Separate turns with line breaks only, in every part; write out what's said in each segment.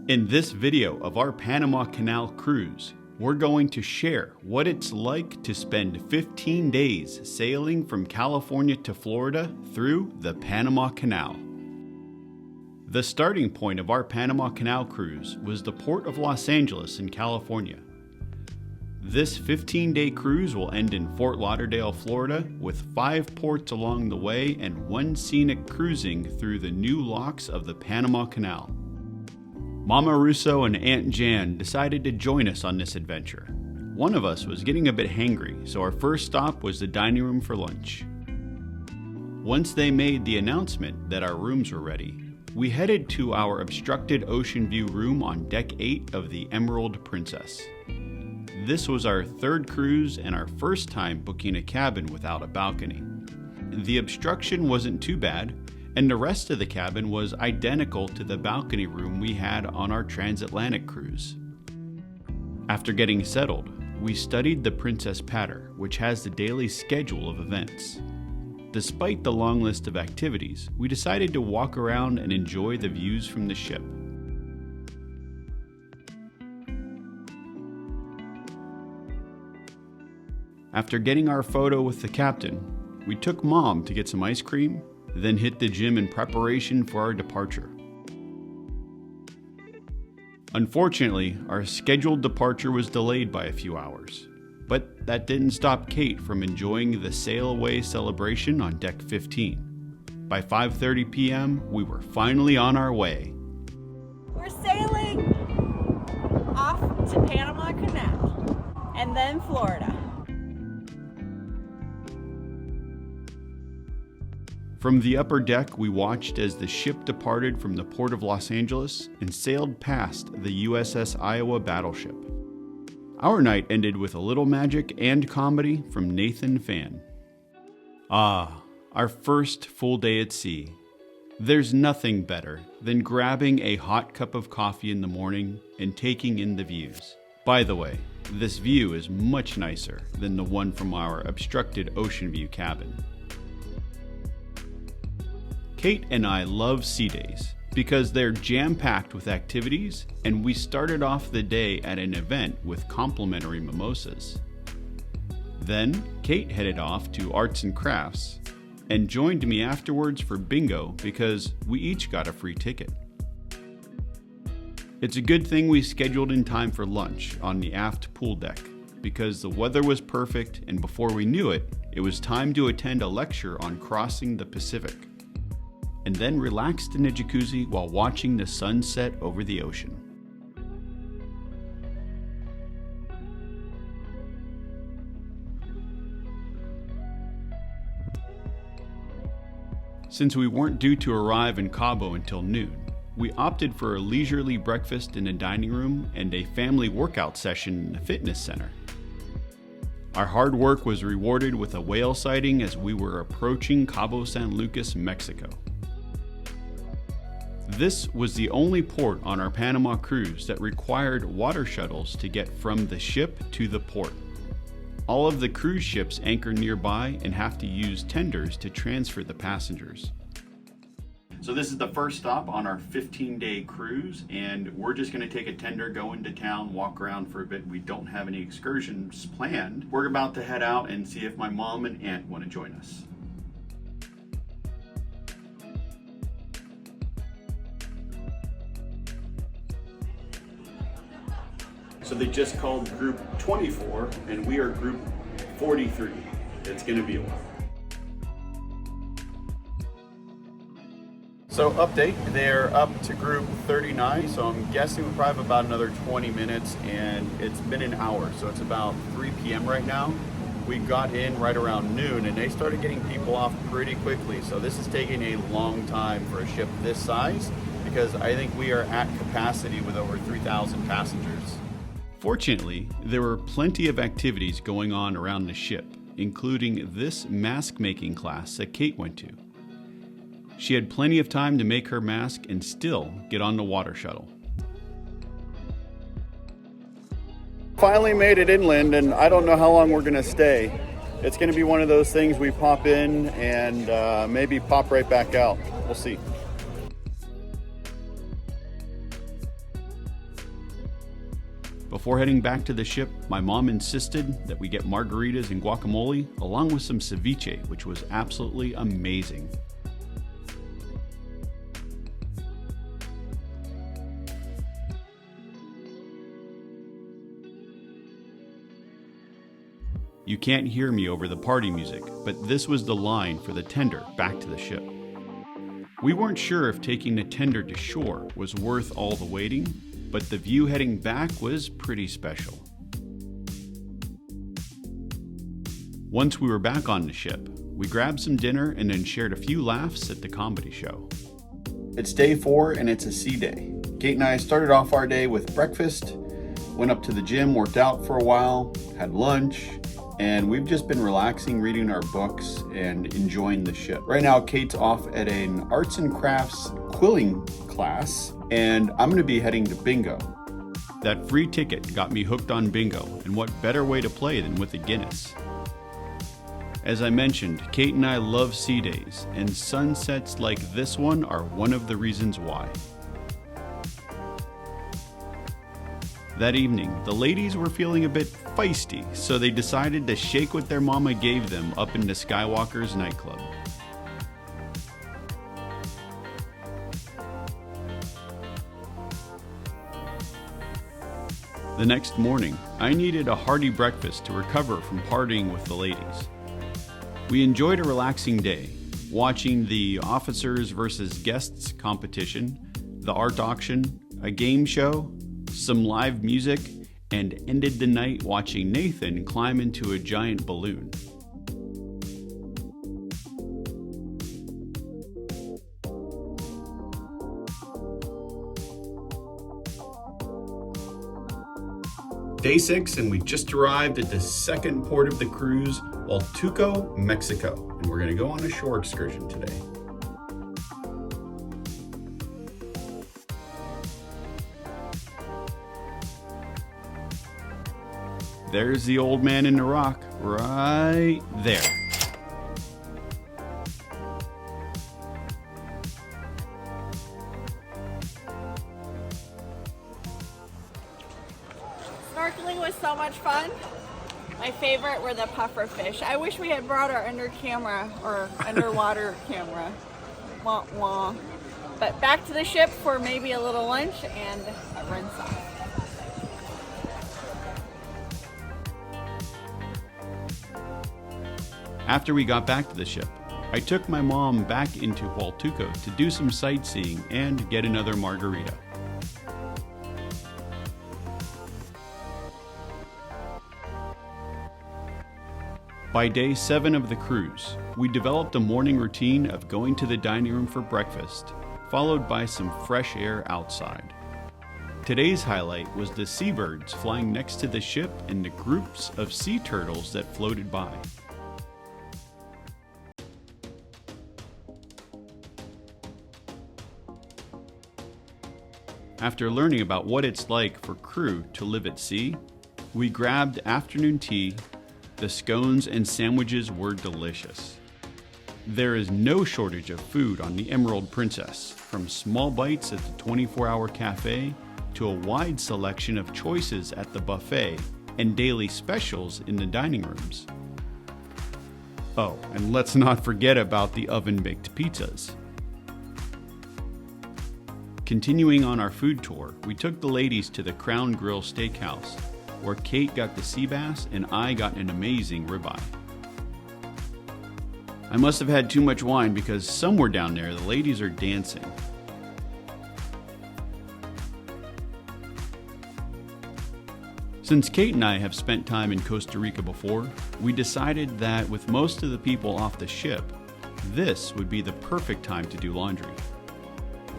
In this video of our Panama Canal cruise, we're going to share what it's like to spend 15 days sailing from California to Florida through the Panama Canal. The starting point of our Panama Canal cruise was the port of Los Angeles in California. This 15-day cruise will end in Fort Lauderdale, Florida, with 5 ports along the way and 1 scenic cruising through the new locks of the Panama Canal. Mama Russo and Aunt Jan decided to join us on this adventure. One of us was getting a bit hangry, so our first stop was the dining room for lunch. Once they made the announcement that our rooms were ready, we headed to our obstructed ocean view room on deck 8 of the Emerald Princess. This was our 3rd cruise and our first time booking a cabin without a balcony. The obstruction wasn't too bad, and the rest of the cabin was identical to the balcony room we had on our transatlantic cruise. After getting settled, we studied the Princess Patter, which has the daily schedule of events. Despite the long list of activities, we decided to walk around and enjoy the views from the ship. After getting our photo with the captain, we took Mom to get some ice cream, then hit the gym in preparation for our departure. Unfortunately, our scheduled departure was delayed by a few hours, but that didn't stop Kate from enjoying the sail away celebration on deck 15. By 5:30 p.m., we were finally on our way.
We're sailing off to Panama Canal and then Florida.
From the upper deck, we watched as the ship departed from the port of Los Angeles and sailed past the USS Iowa battleship. Our night ended with a little magic and comedy from Nathan Fan. Our first full day at sea. There's nothing better than grabbing a hot cup of coffee in the morning and taking in the views. By the way, this view is much nicer than the one from our obstructed ocean view cabin. Kate and I love sea days because they're jam-packed with activities, and we started off the day at an event with complimentary mimosas. Then Kate headed off to arts and crafts and joined me afterwards for bingo because we each got a free ticket. It's a good thing we scheduled in time for lunch on the aft pool deck because the weather was perfect, and before we knew it, it was time to attend a lecture on crossing the Pacific, and then relaxed in a jacuzzi while watching the sunset over the ocean. Since we weren't due to arrive in Cabo until noon, we opted for a leisurely breakfast in a dining room and a family workout session in the fitness center. Our hard work was rewarded with a whale sighting as we were approaching Cabo San Lucas, Mexico. This was the only port on our Panama cruise that required water shuttles to get from the ship to the port. All of the cruise ships anchor nearby and have to use tenders to transfer the passengers. So this is the first stop on our 15-day cruise, and we're just going to take a tender, go into town, walk around for a bit. We don't have any excursions planned. We're about to head out and see if my mom and aunt want to join us. So they just called group 24, and we are group 43. It's gonna be a while. So update, they're up to group 39, so I'm guessing we'll probably have about another 20 minutes, and it's been an hour, so it's about 3 p.m. right now. We got in right around noon, and they started getting people off pretty quickly, so this is taking a long time for a ship this size, because I think we are at capacity with over 3,000 passengers. Fortunately, there were plenty of activities going on around the ship, including this mask making class that Kate went to. She had plenty of time to make her mask and still get on the water shuttle. Finally made it inland, and I don't know how long we're gonna stay. It's gonna be one of those things we pop in and maybe pop right back out. We'll see. Before heading back to the ship, my mom insisted that we get margaritas and guacamole, along with some ceviche, which was absolutely amazing. You can't hear me over the party music, but this was the line for the tender back to the ship. We weren't sure if taking the tender to shore was worth all the waiting, but the view heading back was pretty special. Once we were back on the ship, we grabbed some dinner and then shared a few laughs at the comedy show. It's day 4 and it's a sea day. Kate and I started off our day with breakfast, went up to the gym, worked out for a while, had lunch, and we've just been relaxing, reading our books, and enjoying the ship. Right now, Kate's off at an arts and crafts quilling class, and I'm gonna be heading to bingo. That free ticket got me hooked on bingo, and what better way to play than with a Guinness? As I mentioned, Kate and I love sea days, and sunsets like this one are one of the reasons why. That evening, the ladies were feeling a bit feisty, so they decided to shake what their mama gave them up into Skywalker's nightclub. The next morning, I needed a hearty breakfast to recover from partying with the ladies. We enjoyed a relaxing day, watching the officers versus guests competition, the art auction, a game show, some live music, and ended the night watching Nathan climb into a giant balloon. Day 6, and we just arrived at the second port of the cruise, Huatulco, Mexico, and we're going to go on a shore excursion today. There's the old man in the rock, right there.
Snorkeling was so much fun. My favorite were the puffer fish. I wish we had brought our underwater camera. Wah, wah. But back to the ship for maybe a little lunch and a rinse off.
After we got back to the ship, I took my mom back into Huatulco to do some sightseeing and get another margarita. By day 7 of the cruise, we developed a morning routine of going to the dining room for breakfast, followed by some fresh air outside. Today's highlight was the seabirds flying next to the ship and the groups of sea turtles that floated by. After learning about what it's like for crew to live at sea, we grabbed afternoon tea. The scones and sandwiches were delicious. There is no shortage of food on the Emerald Princess, from small bites at the 24-hour cafe to a wide selection of choices at the buffet and daily specials in the dining rooms. Oh, and let's not forget about the oven-baked pizzas. Continuing on our food tour, we took the ladies to the Crown Grill Steakhouse, where Kate got the sea bass and I got an amazing ribeye. I must have had too much wine because somewhere down there the ladies are dancing. Since Kate and I have spent time in Costa Rica before, we decided that with most of the people off the ship, this would be the perfect time to do laundry.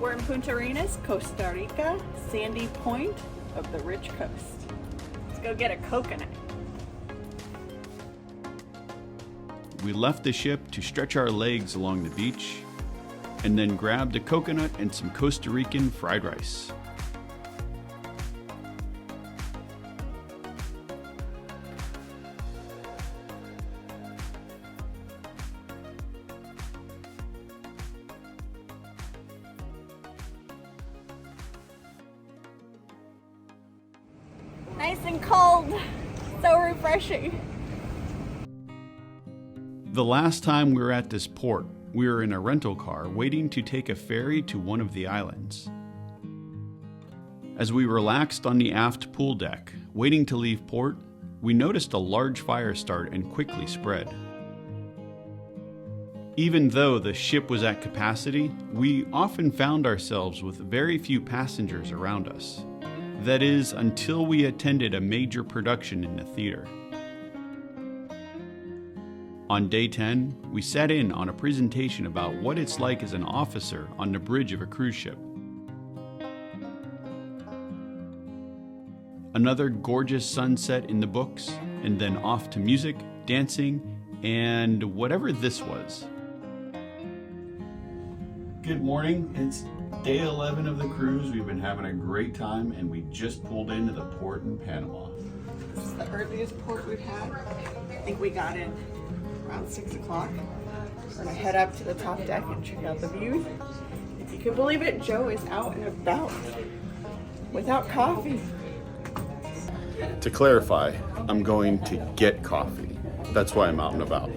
We're in Punta Arenas, Costa Rica, sandy point of the rich coast. Let's go get a coconut.
We left the ship to stretch our legs along the beach, and then grabbed a coconut and some Costa Rican fried rice.
cold. So refreshing.
The last time we were at this port, we were in a rental car waiting to take a ferry to one of the islands. As we relaxed on the aft pool deck, waiting to leave port, we noticed a large fire start and quickly spread. Even though the ship was at capacity, we often found ourselves with very few passengers around us. That is, until we attended a major production in the theater. On day 10, we sat in on a presentation about what it's like as an officer on the bridge of a cruise ship. Another gorgeous sunset in the books, and then off to music, dancing, and whatever this was. Good morning. It's day 11 of the cruise. We've been having a great time, and we just pulled into the port in Panama.
This is the earliest port we've had. I think we got in around 6 o'clock. We're gonna head up to the top deck and check out the views. If you can believe it, Joe is out and about without coffee.
To clarify, I'm going to get coffee. That's why I'm out and about.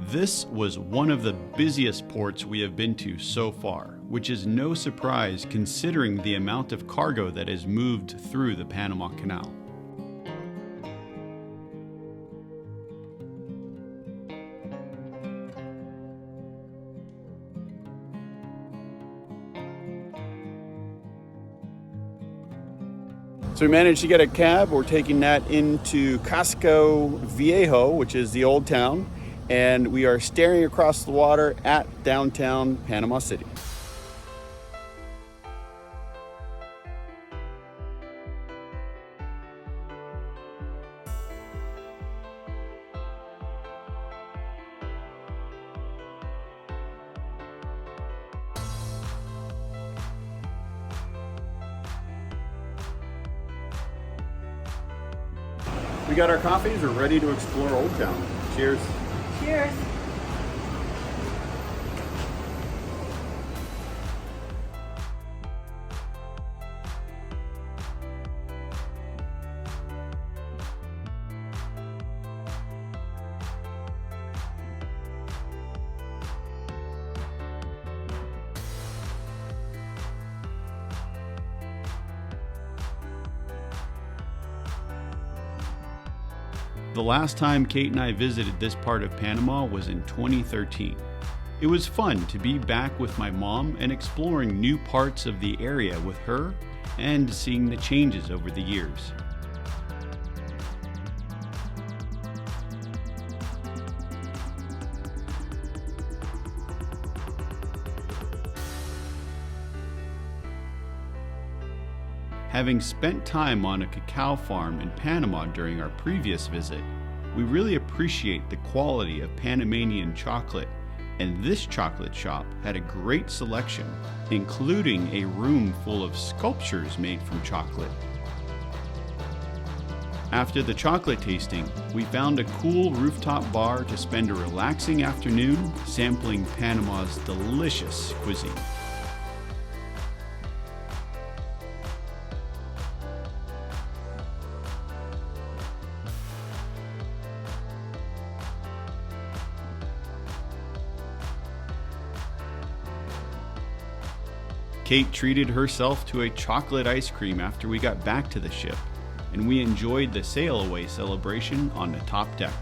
This was one of the busiest ports we have been to so far, which is no surprise considering the amount of cargo that has moved through the Panama Canal. So we managed to get a cab. We're taking that into Casco Viejo, which is the old town, and we are staring across the water at downtown Panama City. We got our coffees, we're ready to explore Old Town. Cheers.
Cheers.
The last time Kate and I visited this part of Panama was in 2013. It was fun to be back with my mom and exploring new parts of the area with her and seeing the changes over the years. Having spent time on a cacao farm in Panama during our previous visit, we really appreciate the quality of Panamanian chocolate, and this chocolate shop had a great selection, including a room full of sculptures made from chocolate. After the chocolate tasting, we found a cool rooftop bar to spend a relaxing afternoon sampling Panama's delicious cuisine. Kate treated herself to a chocolate ice cream after we got back to the ship, and we enjoyed the sail away celebration on the top deck.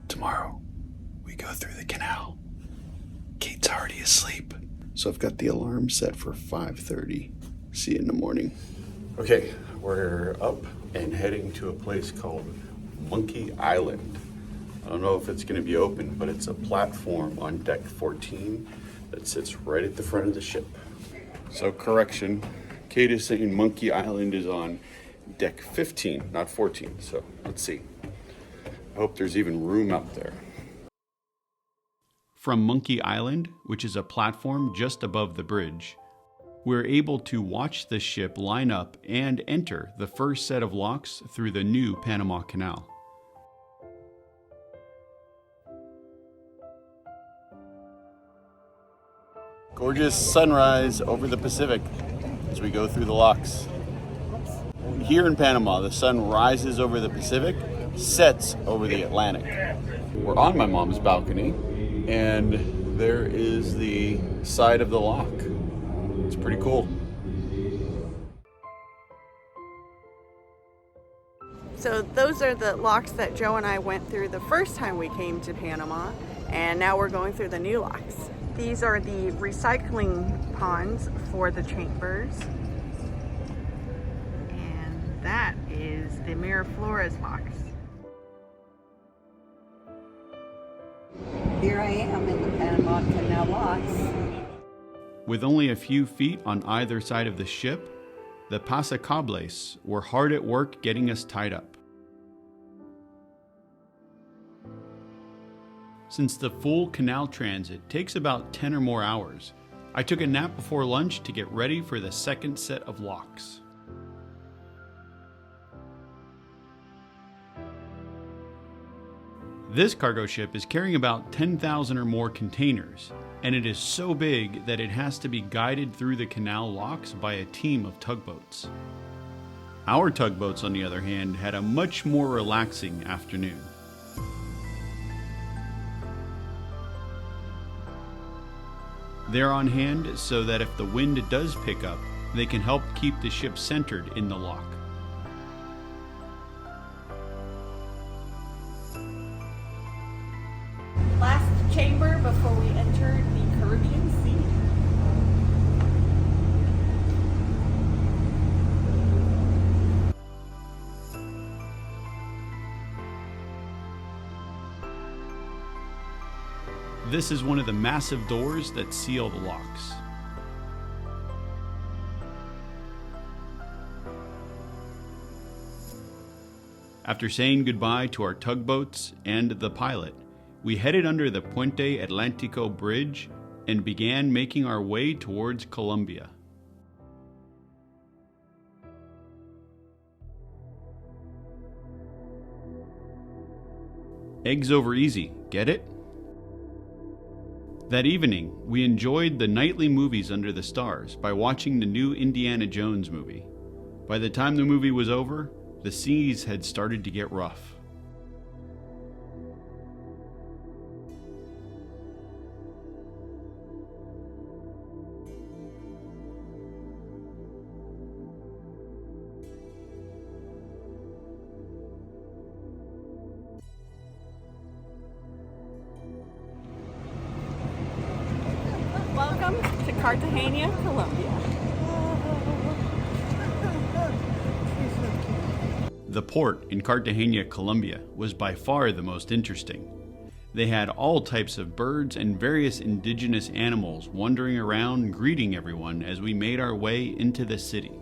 Tomorrow, we go through the canal. Kate's already asleep, so I've got the alarm set for 5:30. See you in the morning. Okay, we're up and heading to a place called Monkey Island. I don't know if it's going to be open, but it's a platform on deck 14 that sits right at the front of the ship. So correction, Kate is saying Monkey Island is on deck 15, not 14. So let's see. I hope there's even room out there. From Monkey Island, which is a platform just above the bridge, we're able to watch the ship line up and enter the first set of locks through the new Panama Canal. Gorgeous sunrise over the Pacific as we go through the locks. Here in Panama, the sun rises over the Pacific, sets over the Atlantic. We're on my mom's balcony, and there is the side of the lock. It's pretty cool.
So those are the locks that Joe and I went through the first time we came to Panama, and now we're going through the new locks. These are the recycling ponds for the chambers. And that is the Miraflores locks.
Here I am in the Panama Canal locks.
With only a few feet on either side of the ship, the pasacables were hard at work getting us tied up. Since the full canal transit takes about 10 or more hours, I took a nap before lunch to get ready for the second set of locks. This cargo ship is carrying about 10,000 or more containers, and it is so big that it has to be guided through the canal locks by a team of tugboats. Our tugboats, on the other hand, had a much more relaxing afternoon. They're on hand so that if the wind does pick up, they can help keep the ship centered in the lock.
Last chamber before we entered the Caribbean Sea.
This is one of the massive doors that seal the locks. After saying goodbye to our tugboats and the pilot, we headed under the Puente Atlántico Bridge and began making our way towards Colombia. Eggs over easy, get it? That evening, we enjoyed the nightly movies under the stars by watching the new Indiana Jones movie. By the time the movie was over, the seas had started to get rough.
Welcome to Cartagena, Colombia.
The port in Cartagena, Colombia was by far the most interesting. They had all types of birds and various indigenous animals wandering around greeting everyone as we made our way into the city.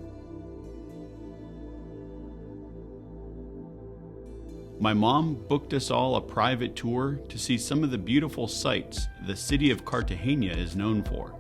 My mom booked us all a private tour to see some of the beautiful sights the city of Cartagena is known for.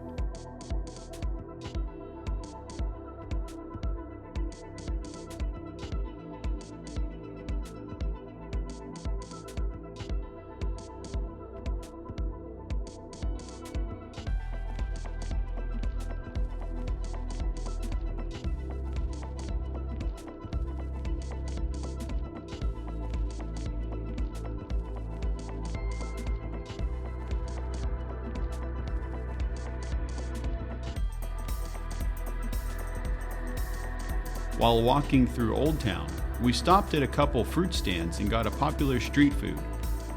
While walking through Old Town, we stopped at a couple fruit stands and got a popular street food,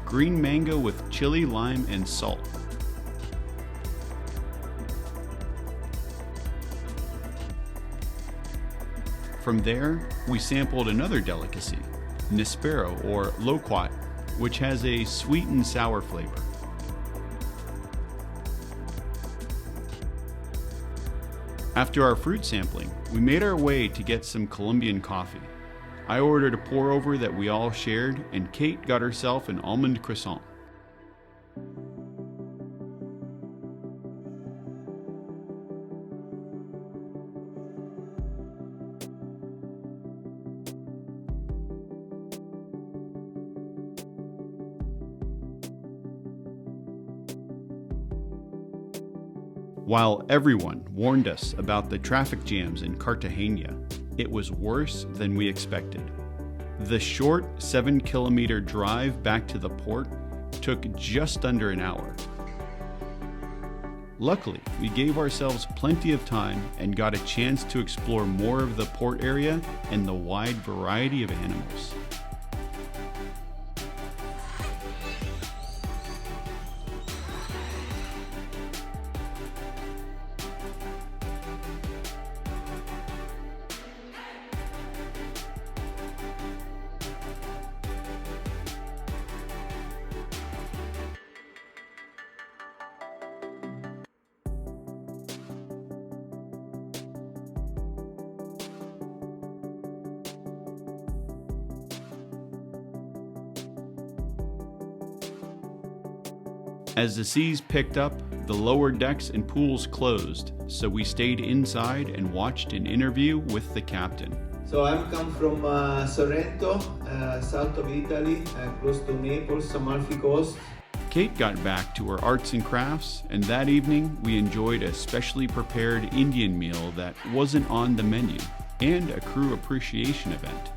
green mango with chili, lime, and salt. From there, we sampled another delicacy, Nispero or loquat, which has a sweet and sour flavor. After our fruit sampling, we made our way to get some Colombian coffee. I ordered a pour-over that we all shared, and Kate got herself an almond croissant. While everyone warned us about the traffic jams in Cartagena, it was worse than we expected. The short 7-kilometer drive back to the port took just under an hour. Luckily, we gave ourselves plenty of time and got a chance to explore more of the port area and the wide variety of animals. As the seas picked up, the lower decks and pools closed, so we stayed inside and watched an interview with the captain.
So I'm come from Sorrento, south of Italy, close to Naples, Amalfi Coast.
Kate got back to her arts and crafts, and that evening we enjoyed a specially prepared Indian meal that wasn't on the menu, and a crew appreciation event.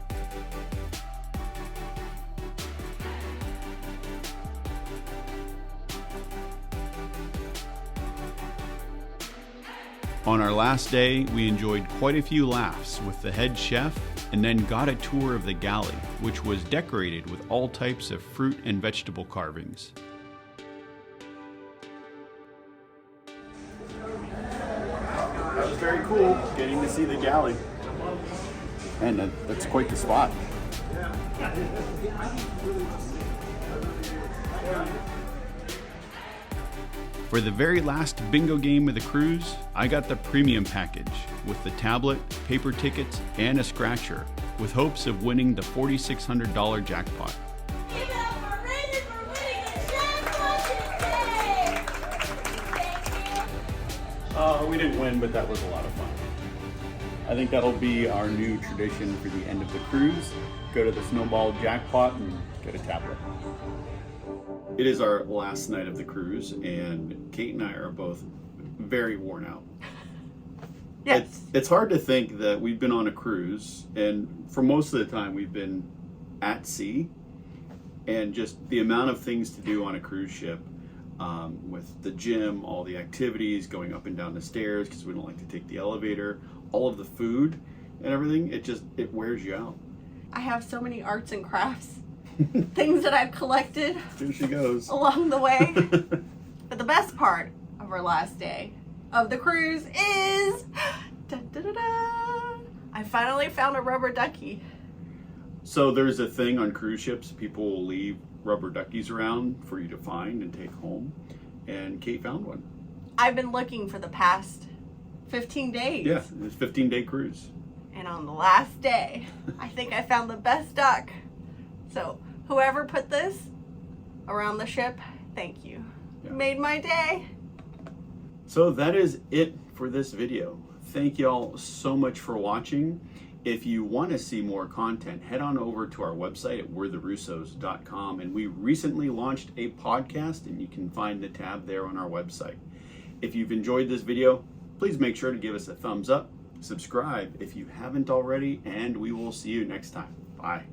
On our last day, we enjoyed quite a few laughs with the head chef and then got a tour of the galley, which was decorated with all types of fruit and vegetable carvings. That was very cool, getting to see the galley. And that's quite the spot. For the very last bingo game of the cruise, I got the premium package with the tablet, paper tickets, and a scratcher, with hopes of winning the $4,600 jackpot.
Give it up for Raiden for winning the jackpot today! Thank you.
We didn't win, but that was a lot of fun. I think that'll be our new tradition for the end of the cruise. Go to the snowball jackpot and get a tablet. It is our last night of the cruise, and Kate and I are both very worn out.
Yes.
It's hard to think that we've been on a cruise, and for most of the time we've been at sea, and just the amount of things to do on a cruise ship, with the gym, all the activities, going up and down the stairs because we don't like to take the elevator, all of the food and everything, it wears you out.
I have so many arts and crafts. Things that I've collected
Here she goes.
along the way. But the best part of our last day of the cruise is I finally found a rubber ducky.
So there's a thing on cruise ships, people will leave rubber duckies around for you to find and take home, and Kate found one.
I've been looking for the past 15 days.
Yeah, it's a 15-day cruise.
And on the last day, I think I found the best duck. So whoever put this around the ship, thank you.
Yeah.
Made my day.
So that is it for this video. Thank y'all so much for watching. If you want to see more content, head on over to our website at we'retherussos.com, and we recently launched a podcast, and you can find the tab there on our website. If you've enjoyed this video, please make sure to give us a thumbs up, subscribe if you haven't already, and we will see you next time. Bye.